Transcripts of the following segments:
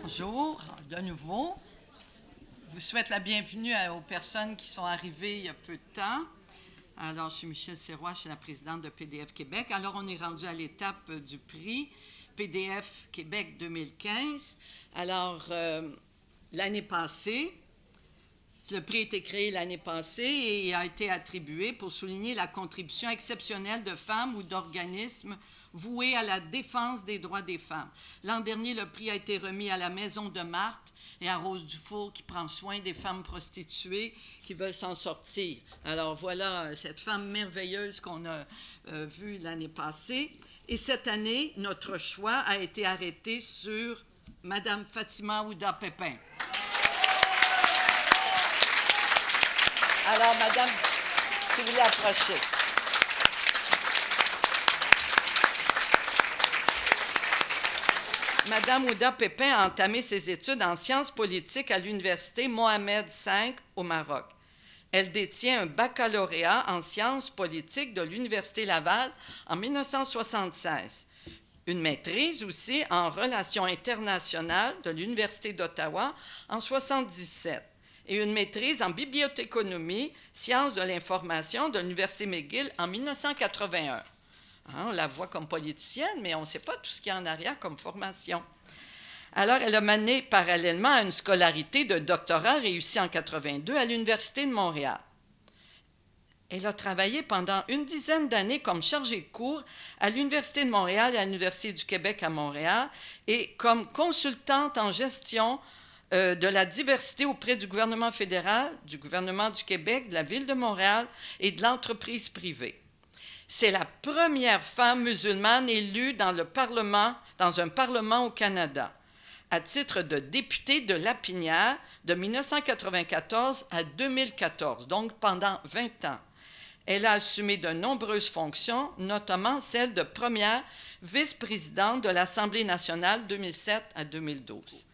Bonjour, de nouveau. Je vous souhaite la bienvenue aux personnes qui sont arrivées il y a peu de temps. Alors, je suis Michèle Sirois, je suis la présidente de PDF Québec. Alors, on est rendu à l'étape du prix PDF Québec 2015. Alors, l'année passée, le prix a été créé l'année passée et a été attribué pour souligner la contribution exceptionnelle de femmes ou d'organismes voués à la défense des droits des femmes. L'an dernier, le prix a été remis à la Maison de Marthe et à Rose Dufour qui prend soin des femmes prostituées qui veulent s'en sortir. Alors voilà cette femme merveilleuse qu'on a vue l'année passée. Et cette année, notre choix a été arrêté sur Madame Fatima Ouda Pépin. Alors, Madame, si vous voulez approcher. Madame Ouda Pépin a entamé ses études en sciences politiques à l'université Mohamed V au Maroc. Elle détient un baccalauréat en sciences politiques de l'université Laval en 1976, une maîtrise aussi en relations internationales de l'université d'Ottawa en 1977 et une maîtrise en bibliothéconomie, sciences de l'information de l'université McGill en 1981. On la voit comme politicienne, mais on ne sait pas tout ce qu'il y a en arrière comme formation. Alors, elle a mené parallèlement à une scolarité de doctorat réussie en 1982 à l'Université de Montréal. Elle a travaillé pendant une dizaine d'années comme chargée de cours à l'Université de Montréal et à l'Université du Québec à Montréal et comme consultante en gestion de la diversité auprès du gouvernement fédéral, du gouvernement du Québec, de la Ville de Montréal et de l'entreprise privée. C'est la première femme musulmane élue dans un parlement au Canada, à titre de députée de Lapinière de 1994 à 2014, donc pendant 20 ans. Elle a assumé de nombreuses fonctions, notamment celle de première vice-présidente de l'Assemblée nationale 2007 à 2012.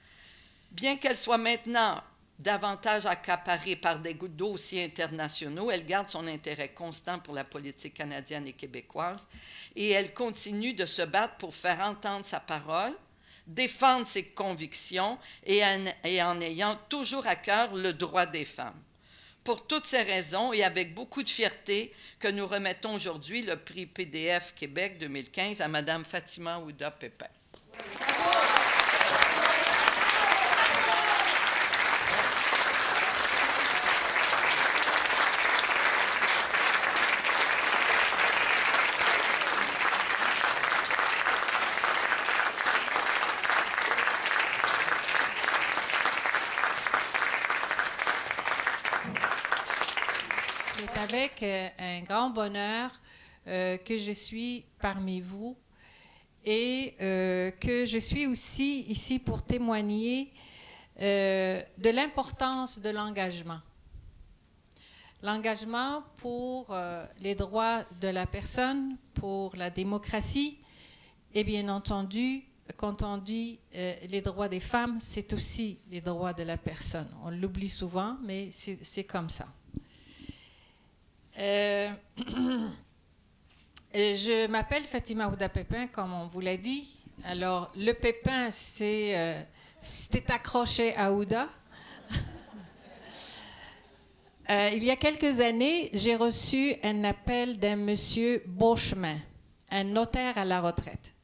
Bien qu'elle soit maintenant davantage accaparée par des dossiers internationaux, elle garde son intérêt constant pour la politique canadienne et québécoise et elle continue de se battre pour faire entendre sa parole, défendre ses convictions et en ayant toujours à cœur le droit des femmes. Pour toutes ces raisons et avec beaucoup de fierté que nous remettons aujourd'hui le prix PDF Québec 2015 à Mme Fatima Ouda Pépin. Avec un grand bonheur que je suis parmi vous et que je suis aussi ici pour témoigner de l'importance de l'engagement. L'engagement pour les droits de la personne, pour la démocratie et bien entendu, quand on dit les droits des femmes, c'est aussi les droits de la personne. On l'oublie souvent, mais c'est comme ça. Je m'appelle Fatima Ouda Pépin, comme on vous l'a dit. Alors, le Pépin, c'était accroché à Ouda. Il y a quelques années, j'ai reçu un appel d'un monsieur Beauchemin, un notaire à la retraite.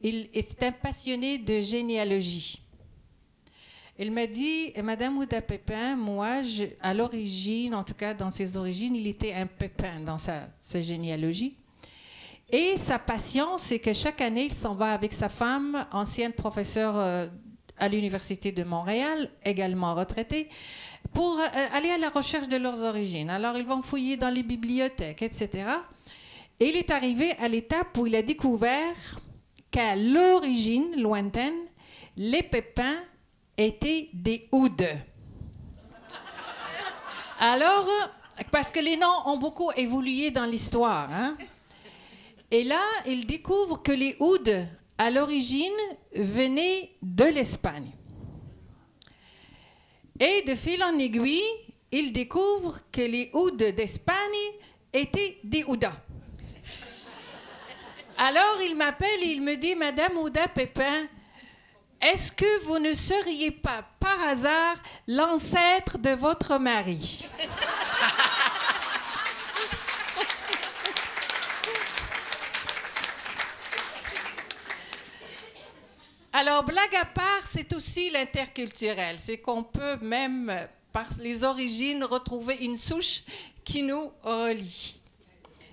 C'est un passionné de généalogie. Il m'a dit, Madame Ouda Pépin, moi, à l'origine, en tout cas dans ses origines, il était un Pépin dans sa généalogie. Et sa passion, c'est que chaque année, il s'en va avec sa femme, ancienne professeure à l'Université de Montréal, également retraitée, pour aller à la recherche de leurs origines. Alors, ils vont fouiller dans les bibliothèques, etc. Et il est arrivé à l'étape où il a découvert qu'à l'origine lointaine, les Pépins étaient des Oudes. Alors, parce que les noms ont beaucoup évolué dans l'histoire, hein? Et là, il découvre que les Oudes, à l'origine, venaient de l'Espagne. Et de fil en aiguille, il découvre que les Oudes d'Espagne étaient des Oudas. Alors, il m'appelle et il me dit, Madame Ouda Pépin, est-ce que vous ne seriez pas, par hasard, l'ancêtre de votre mari? Alors, blague à part, c'est aussi l'interculturel. C'est qu'on peut même, par les origines, retrouver une souche qui nous relie.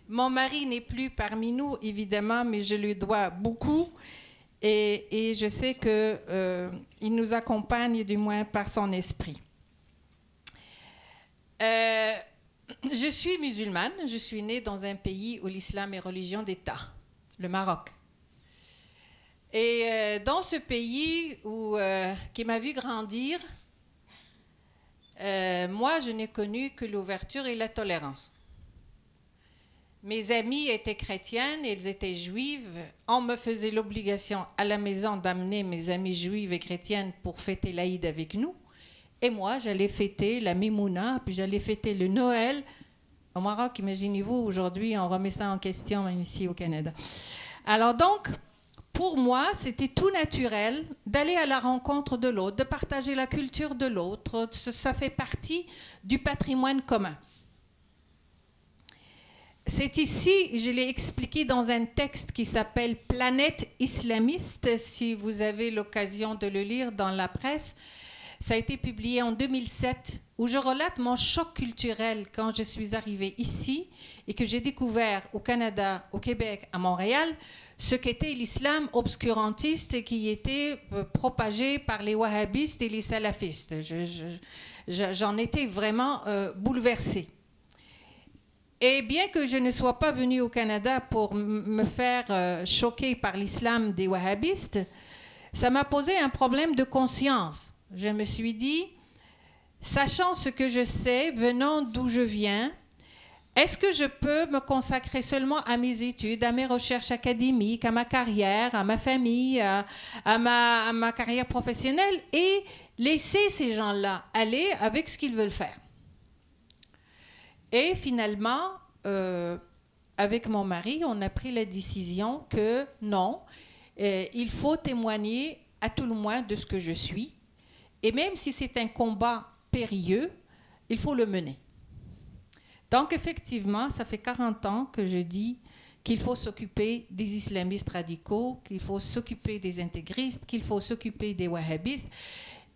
Mon mari n'est plus parmi nous, évidemment, mais je lui dois beaucoup. Et je sais qu'il nous accompagne, du moins, par son esprit. Je suis musulmane. Je suis née dans un pays où l'islam est religion d'État, le Maroc. Et dans ce pays qui m'a vu grandir, moi, je n'ai connu que l'ouverture et la tolérance. Mes amies étaient chrétiennes, elles étaient juives. On me faisait l'obligation à la maison d'amener mes amies juives et chrétiennes pour fêter l'Aïd avec nous. Et moi, j'allais fêter la Mimouna, puis j'allais fêter le Noël. Au Maroc, imaginez-vous, aujourd'hui, on remet ça en question, même ici au Canada. Alors donc, pour moi, c'était tout naturel d'aller à la rencontre de l'autre, de partager la culture de l'autre. Ça fait partie du patrimoine commun. C'est ici, je l'ai expliqué dans un texte qui s'appelle « Planète islamiste », si vous avez l'occasion de le lire dans la presse. Ça a été publié en 2007, où je relate mon choc culturel quand je suis arrivée ici et que j'ai découvert au Canada, au Québec, à Montréal, ce qu'était l'islam obscurantiste qui était propagé par les wahhabistes et les salafistes. J'en étais vraiment bouleversée. Et bien que je ne sois pas venue au Canada pour me faire choquer par l'islam des wahhabistes, ça m'a posé un problème de conscience. Je me suis dit, sachant ce que je sais, venant d'où je viens, est-ce que je peux me consacrer seulement à mes études, à mes recherches académiques, à ma carrière, à ma famille, à ma carrière professionnelle et laisser ces gens-là aller avec ce qu'ils veulent faire? Et finalement, avec mon mari, on a pris la décision que non, il faut témoigner à tout le moins de ce que je suis. Et même si c'est un combat périlleux, il faut le mener. Donc, effectivement, ça fait 40 ans que je dis qu'il faut s'occuper des islamistes radicaux, qu'il faut s'occuper des intégristes, qu'il faut s'occuper des wahhabistes.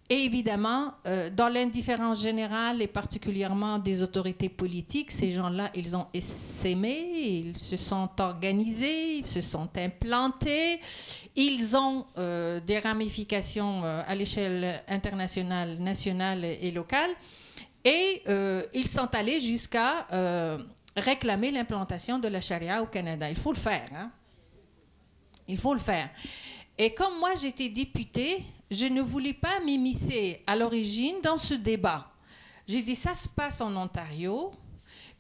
Et évidemment, dans l'indifférence générale et particulièrement des autorités politiques, ces gens-là, ils ont essaimé, ils se sont organisés, ils se sont implantés, ils ont des ramifications à l'échelle internationale, nationale et locale, et ils sont allés jusqu'à réclamer l'implantation de la charia au Canada. Il faut le faire, hein? Il faut le faire. Et comme moi, j'étais députée, je ne voulais pas m'immiscer à l'origine dans ce débat. J'ai dit, ça se passe en Ontario.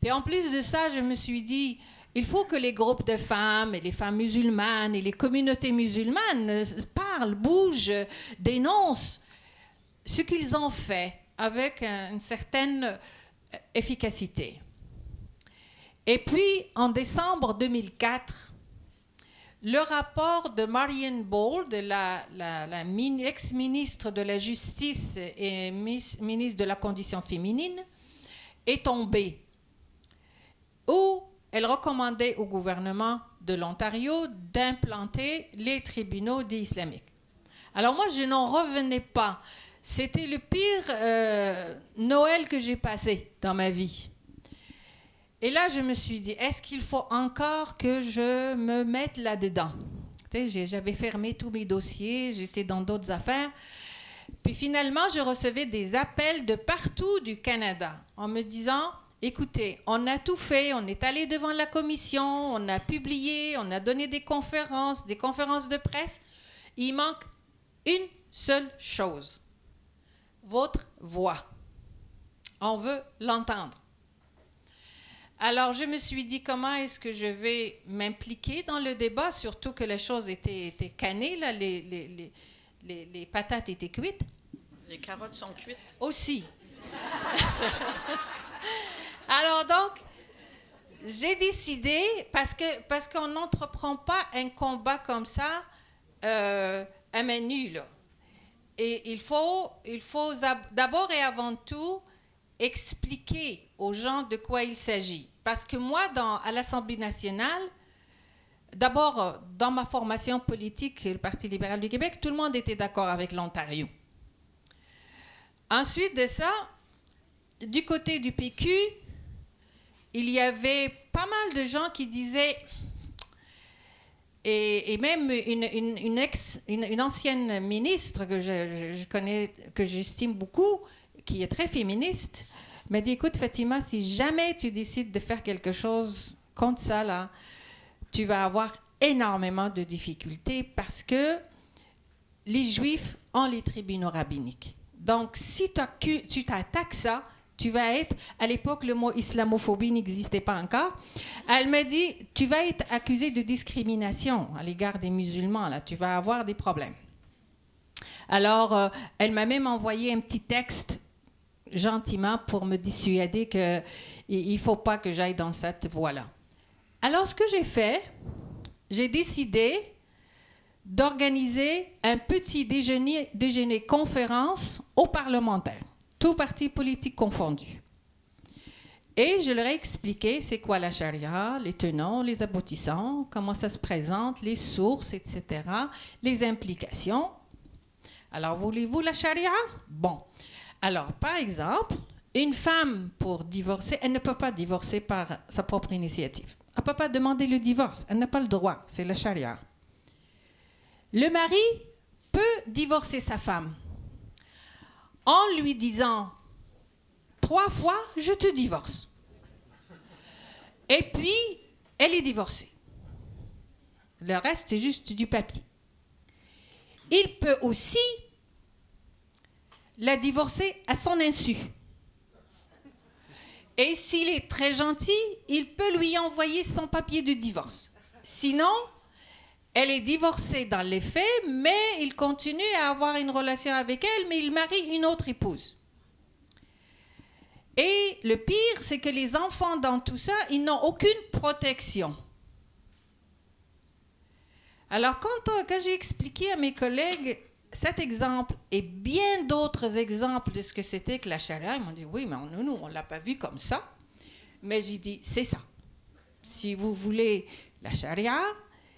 Puis en plus de ça, je me suis dit, il faut que les groupes de femmes et les femmes musulmanes et les communautés musulmanes parlent, bougent, dénoncent ce qu'ils ont fait avec une certaine efficacité. Et puis, en décembre 2004, le rapport de Marianne Bold, la ex-ministre de la Justice et ministre de la Condition féminine, est tombé, où elle recommandait au gouvernement de l'Ontario d'implanter les tribunaux dits islamiques. Alors moi, je n'en revenais pas. C'était le pire Noël que j'ai passé dans ma vie. Et là, je me suis dit, est-ce qu'il faut encore que je me mette là-dedans? Tu sais, j'avais fermé tous mes dossiers, j'étais dans d'autres affaires. Puis finalement, je recevais des appels de partout du Canada en me disant, écoutez, on a tout fait, on est allé devant la commission, on a publié, on a donné des conférences de presse. Il manque une seule chose, votre voix. On veut l'entendre. Alors, je me suis dit, comment est-ce que je vais m'impliquer dans le débat, surtout que les choses étaient cannées, là, les patates étaient cuites. Les carottes sont cuites. Aussi. Alors donc, j'ai décidé, parce qu'on n'entreprend pas un combat comme ça à main nue, là. Et il faut d'abord et avant tout expliquer aux gens de quoi il s'agit. Parce que moi, à l'Assemblée nationale, d'abord, dans ma formation politique, le Parti libéral du Québec, tout le monde était d'accord avec l'Ontario. Ensuite de ça, du côté du PQ, il y avait pas mal de gens qui disaient, et même une ancienne ministre que je connais, que j'estime beaucoup, qui est très féministe, m'a dit, écoute Fatima, si jamais tu décides de faire quelque chose contre ça, là, tu vas avoir énormément de difficultés parce que les Juifs ont les tribunaux rabbiniques. Donc, si tu t'attaques ça, tu vas être... À l'époque, le mot islamophobie n'existait pas encore. Elle m'a dit, tu vas être accusé de discrimination à l'égard des musulmans. Là, tu vas avoir des problèmes. Alors, elle m'a même envoyé un petit texte gentiment pour me dissuader qu'il ne faut pas que j'aille dans cette voie-là. Alors, ce que j'ai fait, j'ai décidé d'organiser un petit déjeuner conférence aux parlementaires, tous partis politiques confondus. Et je leur ai expliqué c'est quoi la charia, les tenants, les aboutissants, comment ça se présente, les sources, etc., les implications. Alors, voulez-vous la charia? Bon. Alors, par exemple, une femme, pour divorcer, elle ne peut pas divorcer par sa propre initiative. Elle ne peut pas demander le divorce. Elle n'a pas le droit. C'est la charia. Le mari peut divorcer sa femme en lui disant 3 fois, je te divorce. Et puis, elle est divorcée. Le reste, c'est juste du papier. Il peut aussi la divorcer à son insu. Et s'il est très gentil, il peut lui envoyer son papier de divorce. Sinon, elle est divorcée dans les faits, mais il continue à avoir une relation avec elle, mais il marie une autre épouse. Et le pire, c'est que les enfants dans tout ça, ils n'ont aucune protection. Alors, quand j'ai expliqué à mes collègues cet exemple et bien d'autres exemples de ce que c'était que la charia, ils m'ont dit, oui, mais nous, on ne l'a pas vu comme ça. Mais j'ai dit, c'est ça. Si vous voulez la charia,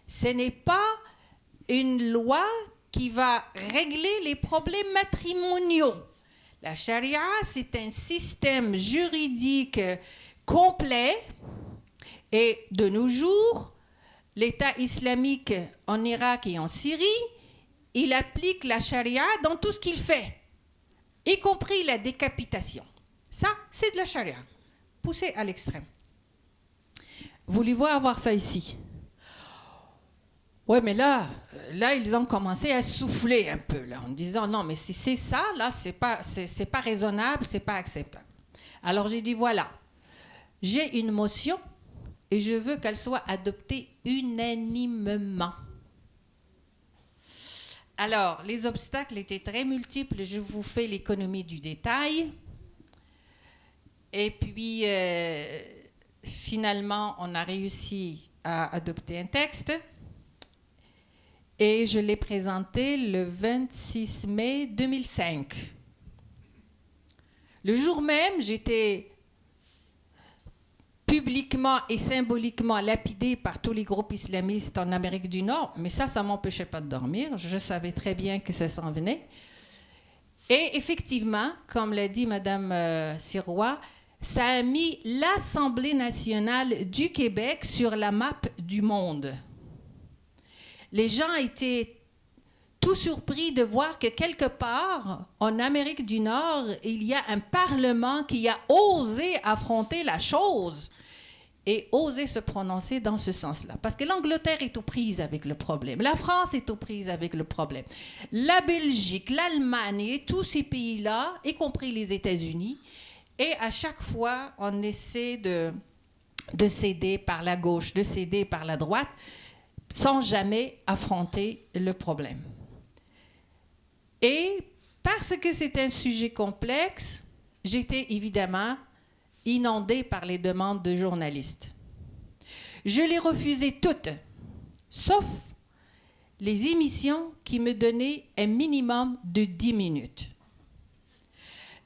ce n'est pas une loi qui va régler les problèmes matrimoniaux. La charia, c'est un système juridique complet et de nos jours, l'État islamique en Irak et en Syrie, il applique la charia dans tout ce qu'il fait, y compris la décapitation. Ça, c'est de la charia, poussé à l'extrême. Voulez-vous avoir ça ici? Oui, mais là, ils ont commencé à souffler un peu, là, en disant, non, mais si c'est ça, là, c'est pas raisonnable, c'est pas acceptable. Alors, j'ai dit, voilà, j'ai une motion et je veux qu'elle soit adoptée unanimement. Alors, les obstacles étaient très multiples, je vous fais l'économie du détail. Et puis, finalement, on a réussi à adopter un texte. Et je l'ai présenté le 26 mai 2005. Le jour même, j'étais publiquement et symboliquement lapidée par tous les groupes islamistes en Amérique du Nord, mais ça ne m'empêchait pas de dormir. Je savais très bien que ça s'en venait. Et effectivement, comme l'a dit Mme Sirois, ça a mis l'Assemblée nationale du Québec sur la map du monde. Les gens étaient tout surpris de voir que quelque part, en Amérique du Nord, il y a un Parlement qui a osé affronter la chose et osé se prononcer dans ce sens-là. Parce que l'Angleterre est aux prises avec le problème, la France est aux prises avec le problème, la Belgique, l'Allemagne et tous ces pays-là, y compris les États-Unis, et à chaque fois, on essaie de céder par la gauche, de céder par la droite, sans jamais affronter le problème. Et parce que c'est un sujet complexe, j'étais évidemment inondée par les demandes de journalistes. Je les refusais toutes, sauf les émissions qui me donnaient un minimum de 10 minutes.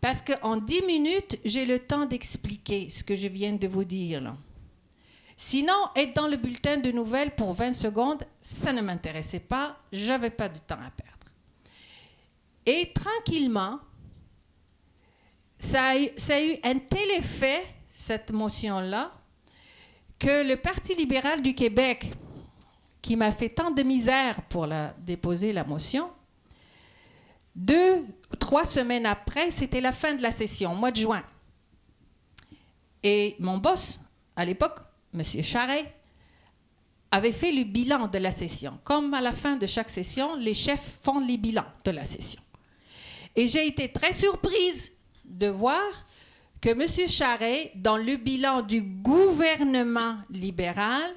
Parce qu'en 10 minutes, j'ai le temps d'expliquer ce que je viens de vous dire là. Sinon, être dans le bulletin de nouvelles pour 20 secondes, ça ne m'intéressait pas, je n'avais pas de temps à perdre. Et tranquillement, ça a eu un tel effet, cette motion-là, que le Parti libéral du Québec, qui m'a fait tant de misère pour déposer la motion, 2-3 semaines après, c'était la fin de la session, mois de juin. Et mon boss, à l'époque, M. Charest, avait fait le bilan de la session. Comme à la fin de chaque session, les chefs font les bilans de la session. Et j'ai été très surprise de voir que M. Charest, dans le bilan du gouvernement libéral,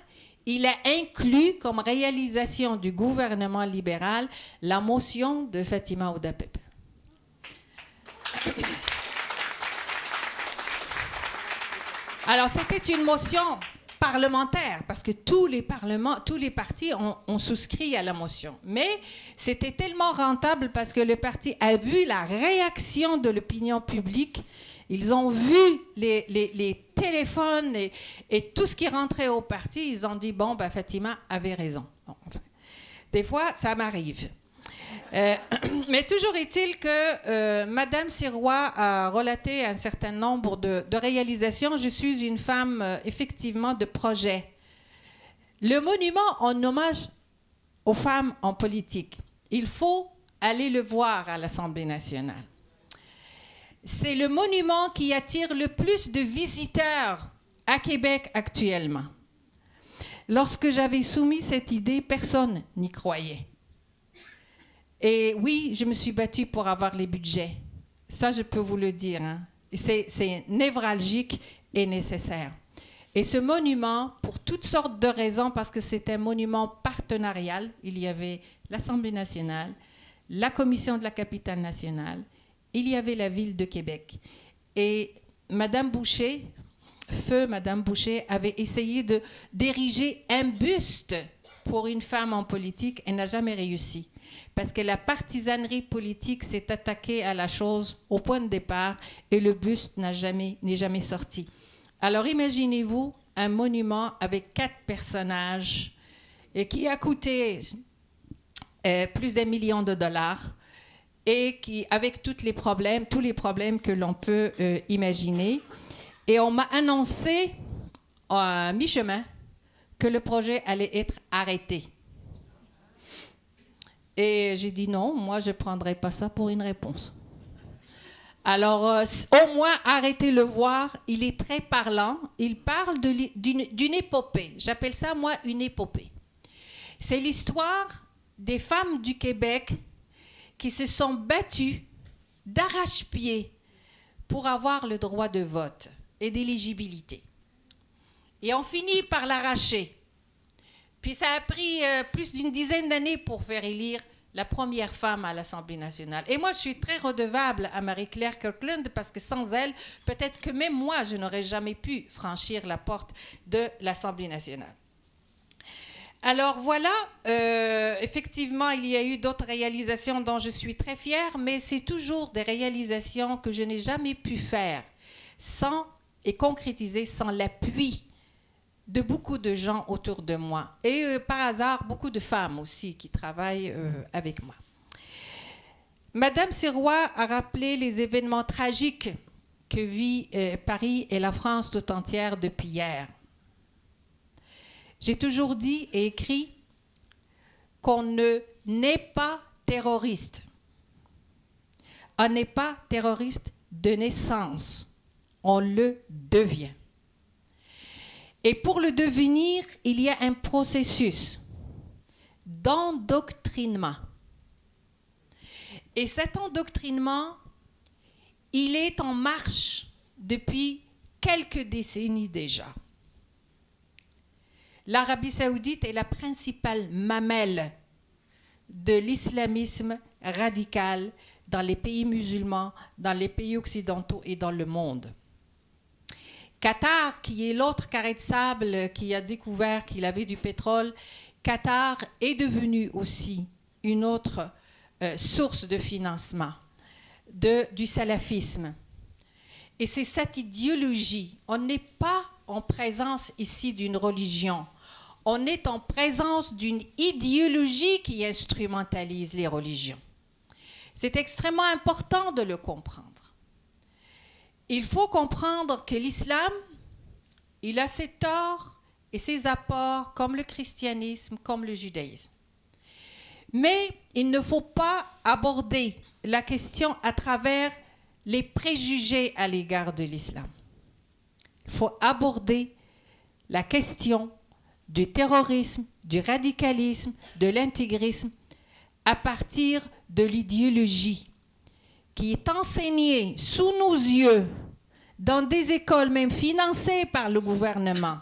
il a inclus comme réalisation du gouvernement libéral la motion de Fatima Ouda Pépin. Alors, c'était une motion parlementaire, parce que tous les partis ont souscrit à la motion. Mais c'était tellement rentable parce que le parti a vu la réaction de l'opinion publique. Ils ont vu les téléphones et tout ce qui rentrait au parti. Ils ont dit, bon, ben, Fatima avait raison. Bon, enfin, des fois, ça m'arrive. Mais toujours est-il que Madame Sirois a relaté un certain nombre de réalisations. Je suis une femme, effectivement, de projet. Le monument en hommage aux femmes en politique, il faut aller le voir à l'Assemblée nationale. C'est le monument qui attire le plus de visiteurs à Québec actuellement. Lorsque j'avais soumis cette idée, personne n'y croyait. Et oui, je me suis battue pour avoir les budgets. Ça, je peux vous le dire. Hein. C'est névralgique et nécessaire. Et ce monument, pour toutes sortes de raisons, parce que c'est un monument partenarial, il y avait l'Assemblée nationale, la Commission de la capitale nationale, il y avait la Ville de Québec. Et Madame Boucher, feu Madame Boucher, avait essayé d'ériger un buste pour une femme en politique. Elle n'a jamais réussi. Parce que la partisanerie politique s'est attaquée à la chose au point de départ et le buste n'est jamais sorti. Alors imaginez-vous un monument avec 4 personnages et qui a coûté plus d'1 million de dollars et qui, avec tous les problèmes que l'on peut imaginer. Et on m'a annoncé à mi-chemin que le projet allait être arrêté. Et j'ai dit non, moi je ne prendrai pas ça pour une réponse. Alors, au moins, arrêtez le voir, il est très parlant. Il parle d'une épopée. J'appelle ça, moi, une épopée. C'est l'histoire des femmes du Québec qui se sont battues d'arrache-pied pour avoir le droit de vote et d'éligibilité. Et on finit par l'arracher. Puis ça a pris plus d'une dizaine d'années pour faire élire la première femme à l'Assemblée nationale. Et moi, je suis très redevable à Marie-Claire Kirkland parce que sans elle, peut-être que même moi, je n'aurais jamais pu franchir la porte de l'Assemblée nationale. Alors voilà, effectivement, il y a eu d'autres réalisations dont je suis très fière, mais c'est toujours des réalisations que je n'ai jamais pu faire et concrétiser sans l'appui de beaucoup de gens autour de moi. Et par hasard, beaucoup de femmes aussi qui travaillent avec moi. Madame Sirois a rappelé les événements tragiques que vit Paris et la France tout entière depuis hier. J'ai toujours dit et écrit qu'on n'est pas terroriste. On n'est pas terroriste de naissance. On le devient. Et pour le devenir, il y a un processus d'endoctrinement. Et cet endoctrinement, il est en marche depuis quelques décennies déjà. L'Arabie saoudite est la principale mamelle de l'islamisme radical dans les pays musulmans, dans les pays occidentaux et dans le monde. Qatar, qui est l'autre carré de sable qui a découvert qu'il avait du pétrole, Qatar est devenu aussi une autre source de financement du salafisme. Et c'est cette idéologie. On n'est pas en présence ici d'une religion. On est en présence d'une idéologie qui instrumentalise les religions. C'est extrêmement important de le comprendre. Il faut comprendre que l'islam, il a ses torts et ses apports, comme le christianisme, comme le judaïsme. Mais il ne faut pas aborder la question à travers les préjugés à l'égard de l'islam. Il faut aborder la question du terrorisme, du radicalisme, de l'intégrisme à partir de l'idéologie qui est enseignée sous nos yeux dans des écoles même financées par le gouvernement.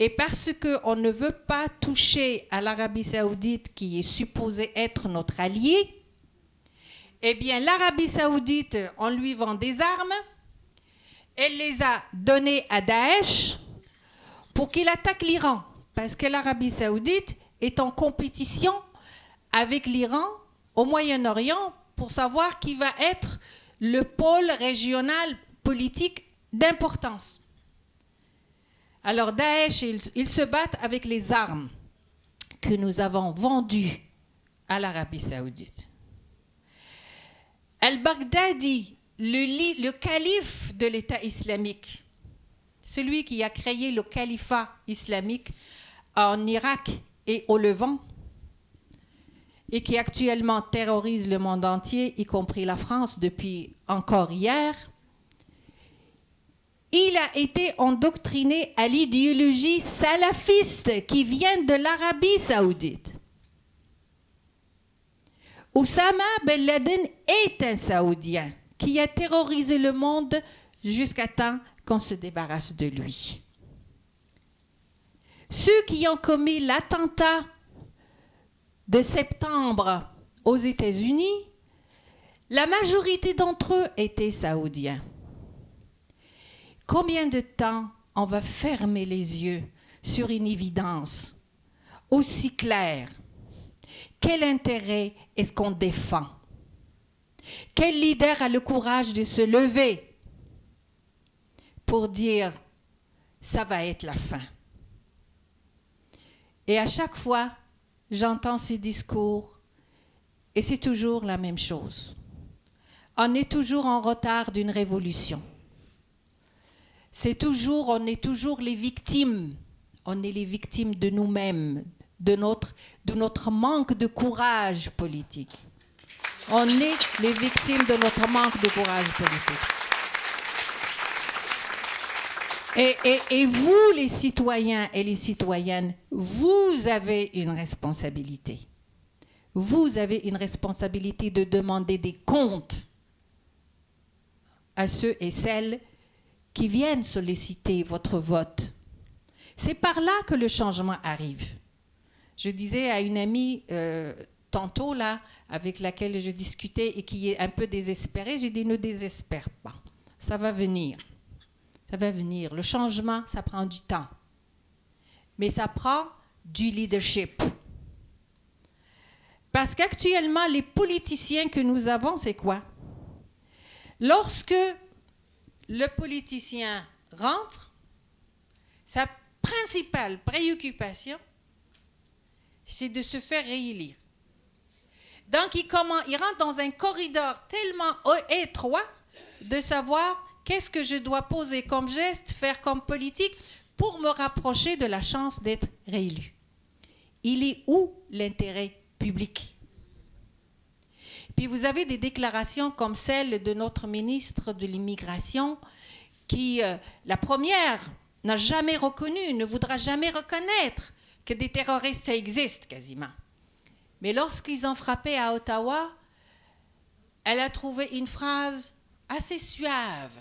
Et parce qu'on ne veut pas toucher à l'Arabie saoudite qui est supposée être notre allié, eh bien l'Arabie saoudite, on lui vend des armes, elle les a données à Daesh pour qu'il attaque l'Iran, parce que l'Arabie saoudite est en compétition avec l'Iran au Moyen-Orient pour savoir qui va être le pôle régional politique d'importance. Alors Daesh, ils se battent avec les armes que nous avons vendues à l'Arabie saoudite. Al-Baghdadi, le calife de l'État islamique, celui qui a créé le califat islamique en Irak et au Levant, et qui actuellement terrorise le monde entier, y compris la France depuis encore hier, il a été endoctriné à l'idéologie salafiste qui vient de l'Arabie saoudite. Oussama Ben Laden est un Saoudien qui a terrorisé le monde jusqu'à temps qu'on se débarrasse de lui. Ceux qui ont commis l'attentat de septembre aux États-Unis, la majorité d'entre eux étaient saoudiens. Combien de temps on va fermer les yeux sur une évidence aussi claire? Quel intérêt est-ce qu'on défend? Quel leader a le courage de se lever pour dire « ça va être la fin ». Et à chaque fois, j'entends ces discours et c'est toujours la même chose. On est toujours en retard d'une révolution. On est toujours les victimes. On est les victimes de nous-mêmes, de notre manque de courage politique. On est les victimes de notre manque de courage politique. Et vous, les citoyens et les citoyennes, vous avez une responsabilité. Vous avez une responsabilité de demander des comptes à ceux et celles qui viennent solliciter votre vote. C'est par là que le changement arrive. Je disais à une amie tantôt, là, avec laquelle je discutais et qui est un peu désespérée, j'ai dit, ne désespère pas, ça va venir. Ça va venir. Le changement, ça prend du temps. Mais ça prend du leadership. Parce qu'actuellement, les politiciens que nous avons, c'est quoi? Lorsque le politicien rentre, sa principale préoccupation, c'est de se faire réélire. Donc, il rentre dans un corridor tellement étroit de savoir qu'est-ce que je dois poser comme geste, faire comme politique pour me rapprocher de la chance d'être réélu. Il est où l'intérêt public? Puis vous avez des déclarations comme celle de notre ministre de l'Immigration qui, la première, n'a jamais reconnu, ne voudra jamais reconnaître que des terroristes, ça existe quasiment. Mais lorsqu'ils ont frappé à Ottawa, elle a trouvé une phrase assez suave.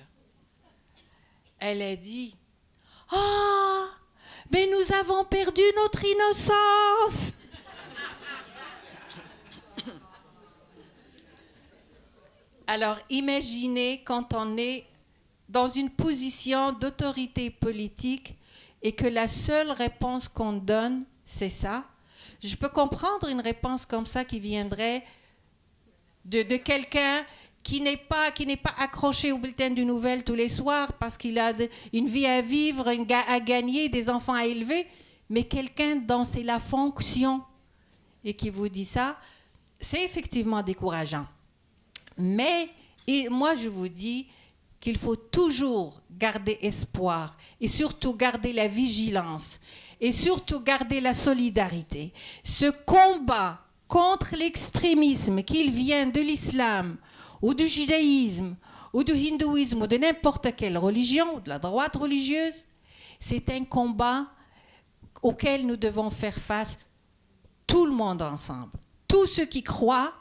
Elle a dit « Ah, mais nous avons perdu notre innocence !» Alors, imaginez quand on est dans une position d'autorité politique et que la seule réponse qu'on donne, c'est ça. Je peux comprendre une réponse comme ça qui viendrait de quelqu'un qui n'est pas accroché au bulletin de nouvelles tous les soirs parce qu'il a une vie à vivre, à gagner, des enfants à élever, mais quelqu'un dont c'est la fonction et qui vous dit ça, c'est effectivement décourageant. Mais moi, je vous dis qu'il faut toujours garder espoir et surtout garder la vigilance et surtout garder la solidarité. Ce combat contre l'extrémisme, qu'il vienne de l'islam ou du judaïsme ou du hindouisme ou de n'importe quelle religion, ou de la droite religieuse, c'est un combat auquel nous devons faire face tout le monde ensemble. Tous ceux qui croient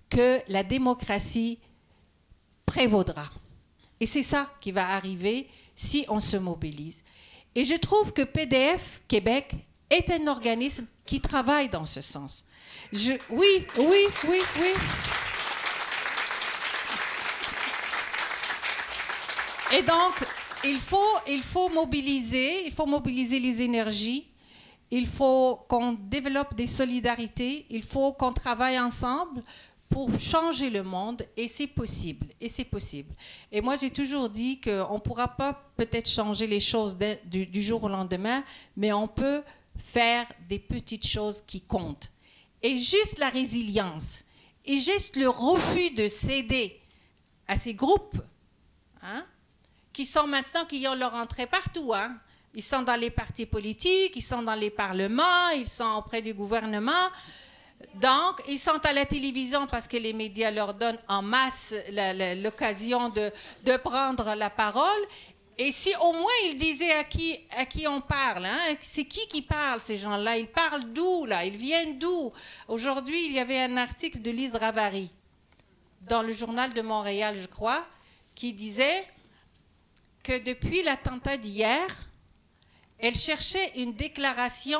que la démocratie prévaudra. Et c'est ça qui va arriver si on se mobilise. Et je trouve que PDF Québec est un organisme qui travaille dans ce sens. Oui. Et donc, il faut mobiliser les énergies. Il faut qu'on développe des solidarités, il faut qu'on travaille ensemble pour changer le monde, et c'est possible, Et moi, j'ai toujours dit qu'on ne pourra pas peut-être changer les choses du jour au lendemain, mais on peut faire des petites choses qui comptent. Et juste la résilience, et juste le refus de céder à ces groupes, qui ont leur entrée partout, Ils sont dans les partis politiques, ils sont dans les parlements, ils sont auprès du gouvernement. Donc, ils sont à la télévision parce que les médias leur donnent en masse l'occasion de prendre la parole. Et si au moins ils disaient à qui on parle, c'est qui parle, ces gens-là? Ils parlent d'où, là? Ils viennent d'où? Aujourd'hui, il y avait un article de Lise Ravary dans le Journal de Montréal, je crois, qui disait que depuis l'attentat d'hier, elle cherchait une déclaration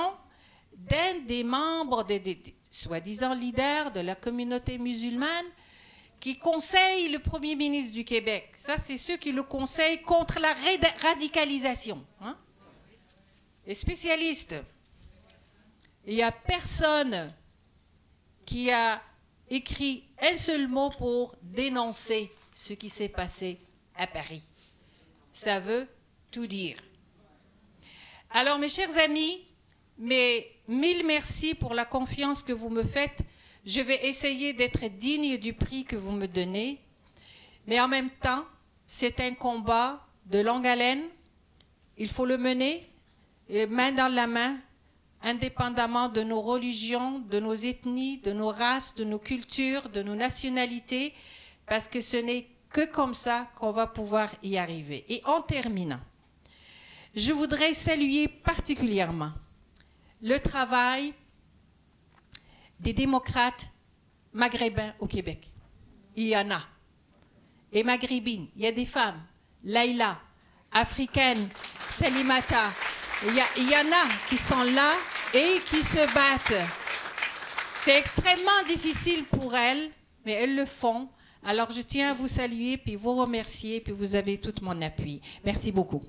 d'un des membres, des soi-disant leaders de la communauté musulmane, qui conseille le premier ministre du Québec. Ça, c'est ceux qui le conseillent contre la radicalisation. Les spécialistes. Il n'y a personne qui a écrit un seul mot pour dénoncer ce qui s'est passé à Paris. Ça veut tout dire. Alors, mes chers amis, mille merci pour la confiance que vous me faites. Je vais essayer d'être digne du prix que vous me donnez. Mais en même temps, c'est un combat de longue haleine. Il faut le mener main dans la main, indépendamment de nos religions, de nos ethnies, de nos races, de nos cultures, de nos nationalités, parce que ce n'est que comme ça qu'on va pouvoir y arriver. Et en terminant, je voudrais saluer particulièrement le travail des démocrates maghrébins au Québec. Il y en a. Et maghrébines, il y a des femmes. Laïla, africaine, Salimata. Il y en a qui sont là et qui se battent. C'est extrêmement difficile pour elles, mais elles le font. Alors je tiens à vous saluer, puis vous remercier, puis vous avez tout mon appui. Merci beaucoup.